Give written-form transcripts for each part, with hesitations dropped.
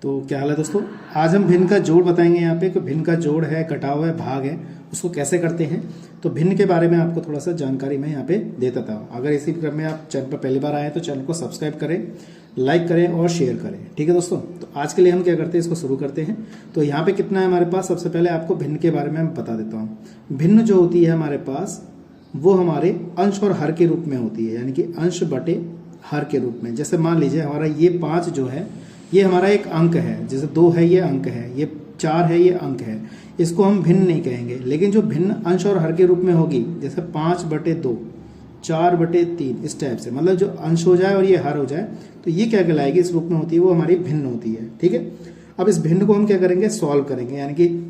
तो क्या हाल है दोस्तों। आज हम भिन्न का जोड़ बताएंगे यहाँ पे कि भिन्न का जोड़ है, घटाव है, भाग है, उसको कैसे करते हैं। तो भिन्न के बारे में आपको थोड़ा सा जानकारी मैं यहाँ पे दे देता हूँ। अगर इसी क्रम में आप चैनल पर पहली बार आए तो चैनल को सब्सक्राइब करें, लाइक करें और शेयर करें। ठीक है दोस्तों, तो आज के लिए हम क्या करते हैं, इसको शुरू करते हैं। तो यहाँ पे कितना है हमारे पास, सबसे पहले आपको भिन्न के बारे में मैं बता देता हूँ। भिन्न जो होती है हमारे पास वो हमारे अंश और हर के रूप में होती है, यानी कि अंश बटे हर के रूप में। जैसे मान लीजिए हमारा ये 5 जो है ये हमारा एक अंक है, जैसे 2 है ये अंक है, ये 4 है ये अंक है, इसको हम भिन्न नहीं कहेंगे। लेकिन जो भिन्न अंश और हर के रूप में होगी, जैसे 5/2, 4/3, इस टाइप से, मतलब जो अंश हो जाए और ये हर हो जाए तो ये क्या कहलाएगी, इस रूप में होती है, वो हमारी भिन्न होती है। ठीक है, अब इस भिन्न को हम क्या करेंगे, सॉल्व करेंगे। यानी कि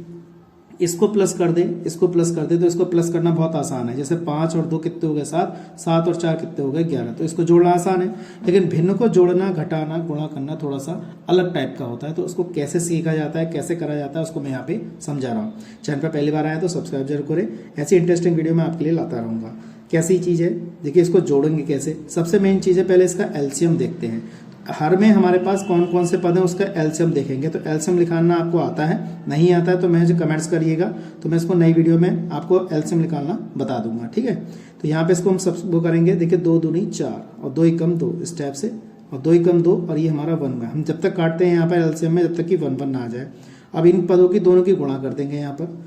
इसको प्लस कर दे, इसको प्लस कर दे, तो इसको प्लस करना बहुत आसान है। जैसे 5 और 2 कितने हो गए, 7, 7 और 4 कितने हो गए, 11। तो इसको जोड़ना आसान है। लेकिन भिन्न को जोड़ना, घटाना, गुणा करना थोड़ा सा अलग टाइप का होता है। तो उसको कैसे सीखा जाता है, कैसे करा जाता है, उसको मैं यहाँ पे समझा रहा हूँ। चैनल पर पहली बार आया तो सब्सक्राइब जरूर करें। ऐसी इंटरेस्टिंग वीडियो मैं आपके लिए लाता रहूँगा। कैसी चीज़ है, देखिए इसको जोड़ेंगे कैसे। सबसे मेन चीज़ है, पहले इसका एलसीएम देखते हैं। हर में हमारे पास कौन कौन से पद हैं उसका एलसीएम देखेंगे। तो एलसीएम निकालना आपको आता है, नहीं आता है तो मैं जो कमेंट्स करिएगा तो मैं इसको नई वीडियो में आपको एलसीएम निकालना बता दूंगा। ठीक है, तो यहाँ पे इसको हम सब वो करेंगे। देखिए 2 दूनी 4 और 2 एकम 2, इस टाइप से, और 2 एकम 2 और ये हमारा 1 है। हम जब तक काटते हैं यहाँ पर एलसीएम में, जब तक कि 1 ना आ जाए। अब इन पदों की दोनों की गुणा कर देंगे। यहाँ पर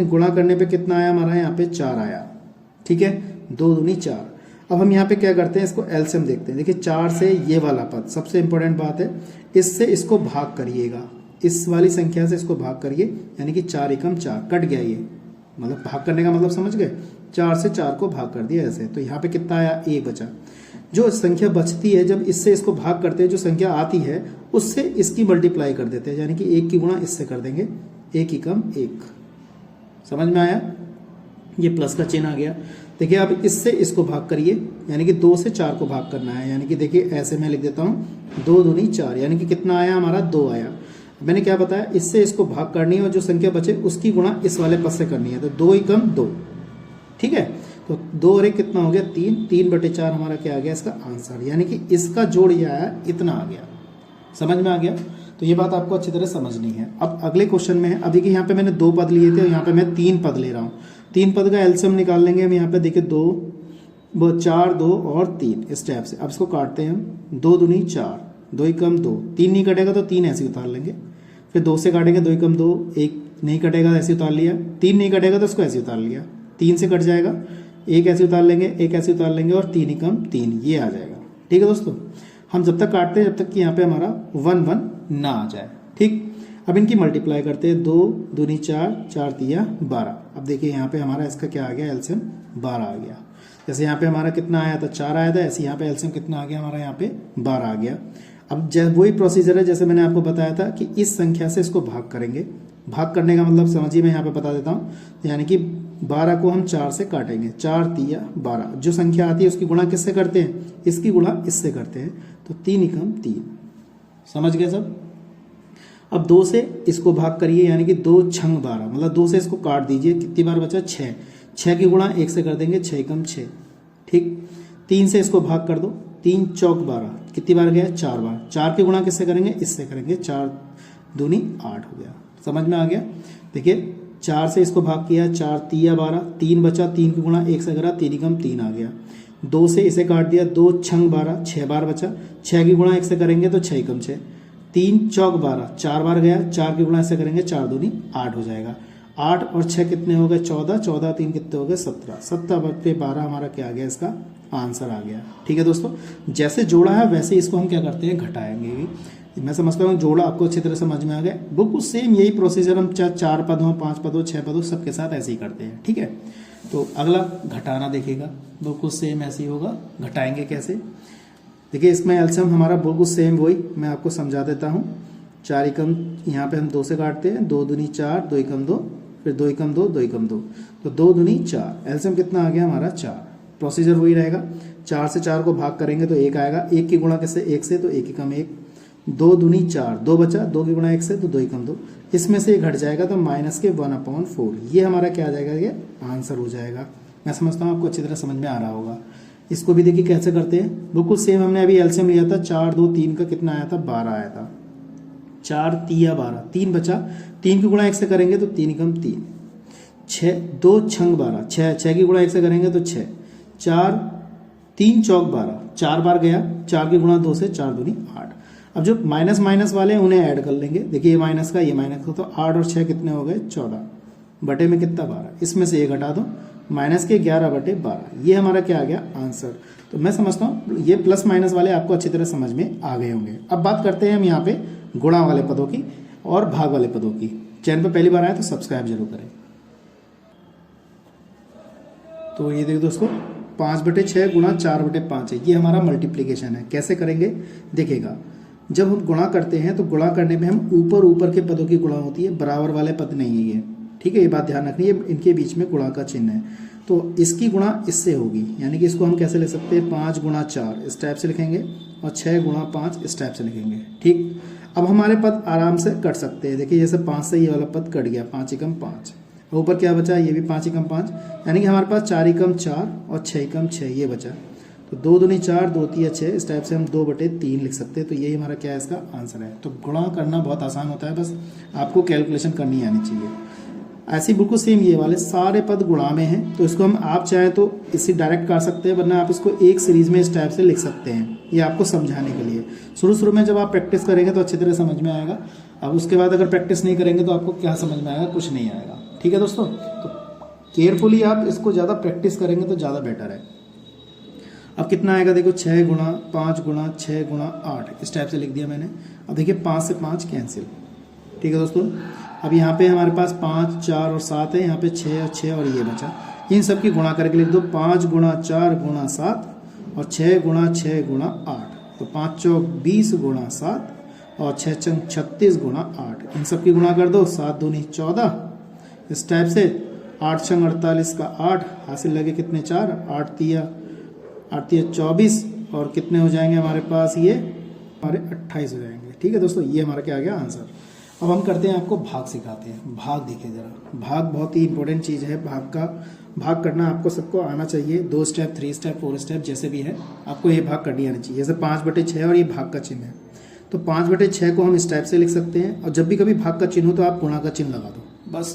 गुणा करने पर कितना आया हमारा, यहाँ पे 4 आया। ठीक है, 2 दूनी 4। अब हम यहाँ पे क्या करते हैं, इसको एलसीएम देखते हैं। देखिए 4 से ये वाला पद, सबसे इंपॉर्टेंट बात है, इससे इसको भाग करिएगा, इस वाली संख्या से इसको भाग करिए। यानी कि 4 एकम 4 कट गया, ये मतलब भाग करने का मतलब समझ गए। 4 से 4 को भाग कर दिया ऐसे, तो यहाँ पे कितना आया, 1 बचा। जो संख्या बचती है, जब इससे इसको भाग करते हैं, जो संख्या आती है उससे इसकी मल्टीप्लाई कर देते हैं। यानी कि 1 की गुणा इससे कर देंगे, 1 एकम 1। समझ में आया, ये प्लस का चिन्ह आ गया। देखिए अब इससे इसको भाग करिए, यानी कि 2 से 4 को भाग करना है। यानी कि देखिए ऐसे मैं लिख देता हूँ, 2 दूनी 4, यानी कि कितना आया हमारा, 2 आया। मैंने क्या बताया, इससे इसको भाग करनी है और जो संख्या बचे उसकी गुणा इस वाले पद से करनी है। तो 2 एकम 2। ठीक है, तो 2 और 1 कितना हो गया, 3। 3/4 हमारा क्या आ गया, इसका आंसर। यानी कि इसका जोड़ ये आया, इतना आ गया। समझ में आ गया। तो ये बात आपको अच्छी तरह समझनी है। अब अगले क्वेश्चन में है, अब देखिए यहाँ पे मैंने 2 पद लिए थे और यहाँ पे मैं 3 पद ले रहा हूँ। 3 पद का एलसीएम निकाल लेंगे हम। यहाँ पे देखिए 2, 4, 2 और 3, इस टाइप से। अब इसको काटते हैं हम। 2 दूनी 4, 2 एकम 2, 3 नहीं कटेगा तो 3 ऐसे उतार लेंगे। फिर 2 से काटेंगे, 2 एकम 2, 1 नहीं कटेगा ऐसे उतार लिया। 3 नहीं कटेगा तो इसको ऐसे उतार लिया, 3 से कट जाएगा। 1 ऐसे उतार लेंगे, 1 ऐसे उतार लेंगे और 3 एकम 3, ये आ जाएगा। ठीक है दोस्तों, हम जब तक काटते हैं जब तक कि यहाँ पे हमारा 1 ना आ जाए। ठीक, अब इनकी मल्टीप्लाई करते हैं। 2 दूनी 4, 4 तिया 12। अब देखिए यहाँ पे हमारा इसका क्या आ गया, एलसीएम 12 आ गया। जैसे यहाँ पे हमारा कितना आया था, 4 आया था, ऐसे यहाँ पे एलसीएम कितना आ गया हमारा, यहाँ पे 12 आ गया। अब वही प्रोसीजर है जैसे मैंने आपको बताया था कि इस संख्या से इसको भाग करेंगे। भाग करने का मतलब समझिए, मैं यहाँ पे बता देता हूँ। यानी कि 12 को हम 4 से काटेंगे, 4 तिया 12। जो संख्या आती है उसकी गुणा किससे करते हैं, इसकी गुणा इससे करते हैं। तो 3 एकम 3। समझ गए सब। अब 2 से इसको भाग करिए, यानी कि 2 छंग 12, मतलब 2 से इसको काट दीजिए। कितनी बार बचा, 6। 6 की गुणा 1 से कर देंगे, 6 एकम 6। ठीक, 3 से इसको भाग कर दो, 3 चौक 12, कितनी बार गया, 4 बार। 4 की गुणा किससे करेंगे, इससे करेंगे, 4 दूनी 8 हो गया। समझ में आ गया। देखिए 4 से इसको भाग किया, 4 तिया 12, 3 बचा, 3 की गुणा 1 से करा, 3 एकम 3 आ गया। 2 से इसे काट दिया, 2 छंग 12, 6 बार बचा। 6 की गुणा 1 से करेंगे तो 6 एकम 6। 3 चौक 12, 4 बार गया, 4 की गुणा से करेंगे, 4 दूनी 8 हो जाएगा। 8 और 6 कितने हो गए, 14, 14 3 कितने हो गए, 17। 17/12 हमारा क्या आ गया, इसका आंसर आ गया। ठीक है दोस्तों, जैसे जोड़ा है वैसे इसको हम क्या करते हैं, घटाएंगे। मैं समझता हूँ जोड़ा आपको अच्छी तरह समझ में आ गया। बिल्कुल सेम यही प्रोसीजर हम 4 पद हो, 5 पद हो, 6 पद हो, सबके साथ ऐसे ही करते हैं। ठीक है, तो अगला घटाना देखिएगा, बिल्कुल सेम ऐसे ही होगा। घटाएंगे कैसे, देखिए इसमें एलसीएम हमारा बिल्कुल सेम वही मैं आपको समझा देता हूँ। 4 एकम, यहाँ पे हम 2 से काटते हैं, 2 दूनी 4, 2 एकम 2, फिर 2 एकम 2, 2 एकम 2, तो 2 दूनी 4। एलसीएम कितना आ गया हमारा, 4। प्रोसीजर वही रहेगा। 4 से 4 को भाग करेंगे तो 1 आएगा। 1 की गुणा किससे, 1 से, तो 1 एकम 1। 2 दूनी 4, 2 बचा, 2 की गुणा 1 से, तो 2 एकम 2। इसमें से घट जाएगा तो -1/4, ये हमारा क्या आ जाएगा, ये आंसर हो जाएगा। मैं समझता हूँ आपको अच्छी तरह समझ में आ रहा होगा। इसको भी देखिए कैसे करते हैं, बिल्कुल सेम। हमने अभी एलसीएम लिया था, 4 2 3 का कितना आया था, 12 आया था। 4 तिया 12, 3 बचा, 3 की गुणा 1 से करेंगे तो 3 एकम 3, 6 2 छंग 12, 6 की गुणा 1 से करेंगे तो 6, 4 3 चौक 12, 4 बार गया, 4 की गुणा 2 से 4 दूनी 8। अब जो माइनस माइनस वाले हैं उन्हें ऐड कर लेंगे। देखिए ये माइनस का ये माइनस का, तो 8 और 6 कितने हो गए 14, बटे में कितना 12, इसमें से ये घटा दो, माइनस के 11 बटे 12, ये हमारा क्या आ गया आंसर। तो मैं समझता हूँ ये प्लस माइनस वाले आपको अच्छी तरह समझ में आ गए होंगे। अब बात करते हैं हम यहाँ पे गुणा वाले पदों की और भाग वाले पदों की। चैनल पर पहली बार आए तो सब्सक्राइब जरूर करें। तो ये देखो दोस्तों 5/6 गुणा 4/5 है, ये हमारा मल्टीप्लीकेशन है। कैसे करेंगे देखिएगा, जब हम गुणा करते हैं तो गुणा करने में हम ऊपर ऊपर के पदों की गुणा होती है, बराबर वाले पद नहीं है ये, ठीक है, ये बात ध्यान रखनी है, इनके बीच में गुणा का चिन्ह है। तो इसकी गुणा इससे होगी, यानी कि इसको हम कैसे ले सकते हैं 5 गुणा 4 इस टाइप से लिखेंगे और 6 गुणा 5 इस टाइप से लिखेंगे। ठीक, अब हमारे पद आराम से कट सकते हैं। देखिए जैसे 5 से ये वाला पद कट गया, 5 एकम 5, ऊपर क्या बचा ये भी 5 एकम 5, यानी कि हमारे पास 4 एकम 4 और 6 एकम 6 ये बचा। तो 2 दूनी 4 2 तिया 6 इस टाइप से हम 2/3 लिख सकते हैं। तो यही हमारा क्या है इसका आंसर है। तो गुणा करना बहुत आसान होता है, बस आपको कैलकुलेशन करनी आनी चाहिए। ऐसे बिल्कुल सेम ये वाले सारे पद गुणा में हैं, तो इसको हम आप चाहें तो इसी डायरेक्ट कर सकते हैं, वरना आप इसको एक सीरीज में इस टाइप से लिख सकते हैं। ये आपको समझाने के लिए, शुरू में जब आप प्रैक्टिस करेंगे तो अच्छी तरह समझ में आएगा। अब उसके बाद अगर प्रैक्टिस नहीं करेंगे तो आपको क्या समझ में आएगा, कुछ नहीं आएगा। ठीक है दोस्तों, तो केयरफुली आप इसको ज़्यादा प्रैक्टिस करेंगे तो ज़्यादा बेटर है। अब कितना आएगा देखो 6 गुणा 5 गुणा 6 गुणा 8 इस टाइप से लिख दिया मैंने। अब देखिए 5 से 5 कैंसिल। ठीक है दोस्तों, अब यहाँ पे हमारे पास 5 4 और 7 है, यहाँ पे 6 और 6 और ये बचा। इन सब की गुणा करके लिख दो 5 गुणा 4 गुणा 7 और 6 गुणा 6 गुणा 8। तो 5 चौक 20 गुणा 7 और 6 चंग 36 गुणा 8। इन सब की गुणा कर दो, 7 दूनी 14 इस टाइप से, 8 छंग 48 का 8 हासिल लगे कितने 4, 8 तिया 24 और कितने हो जाएंगे हमारे पास ये हमारे 28 हो जाएंगे। ठीक है दोस्तों, ये हमारा क्या आ गया आंसर। अब हम करते हैं आपको भाग सिखाते हैं। भाग देखिए जरा, भाग बहुत ही इंपॉर्टेंट चीज़ है। भाग करना आपको सबको आना चाहिए, 2 स्टेप 3 स्टेप 4 स्टेप जैसे भी है आपको ये भाग करनी आनी चाहिए। जैसे 5/6 और ये भाग का चिन्ह है, तो 5/6 को हम इस टाइप से लिख सकते हैं, और जब भी कभी भाग का चिन्ह हो तो आप गुणा का चिन्ह लगा दो बस।